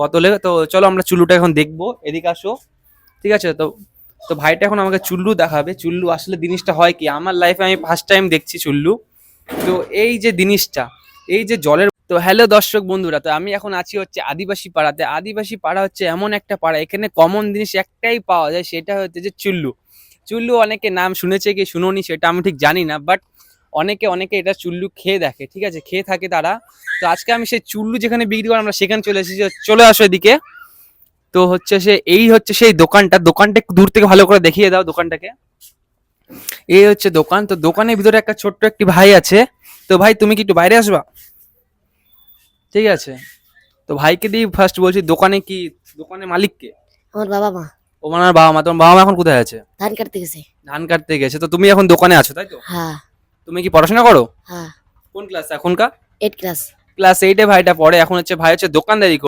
বোতলে। তো চলো আমরা চুল্লুটা এখন দেখবো, এদিকে আসো। ঠিক আছে, তো তো ভাইটা এখন আমাকে চুল্লু দেখাবে। চুল্লু আসলে জিনিসটা হয় কি, আমার লাইফে আমি ফার্স্ট টাইম দেখছি চুল্লু। তো এই যে জিনিসটা, এই যে জলের। তো হ্যালো দর্শক বন্ধুরা, তো আমি এখন আছি হচ্ছে আদিবাসী পাড়াতে। আদিবাসী পাড়া হচ্ছে এমন একটা পাড়া, এখানে কমন জিনিস একটাই পাওয়া যায়, সেটা হচ্ছে যে চুল্লু। চুল্লু অনেকে নাম শুনেছে কি শুনোনি সেটা আমি ঠিক জানি না, বাট অনেকে অনেকে এটা চুল্লু খেয়ে দেখে, ঠিক আছে, খেয়ে থাকে তারা। তো আজকে আমি সেই চুল্লু যেখানে বিক্রি করে আমরা সেখানে চলে এসেছি। চলে আসো এদিকে। তো হচ্ছে সে এই হচ্ছে সেই দোকানটা। দোকানটা একটু দূর থেকে ভালো করে দেখিয়ে দাও দোকানটাকে। এই হচ্ছে দোকান। তো দোকানের ভিতরে একটা ছোট্ট একটি ভাই আছে। তো ভাই তুমি কি একটু বাইরে আসবা? ঠিক আছে। তো ভাইকে দিয়ে ফার্স্ট বলছি, দোকানে কি, দোকানের মালিক কে? আমার বাবা মা ও মানে বাবা মা। তোমার বাবা মা এখন কোথায় আছে? ধান কাটতে গেছে। ধান কাটতে গেছে। তো তুমি এখন দোকানে আছো তাই তো? হ্যাঁ। তুমি কি পড়াশোনা করো? হ্যাঁ। কোন ক্লাস এখনকার? 8 ক্লাস। ক্লাস 8-এ ভাইটা পড়ে। এখন হচ্ছে ভাই হচ্ছে দোকানদারি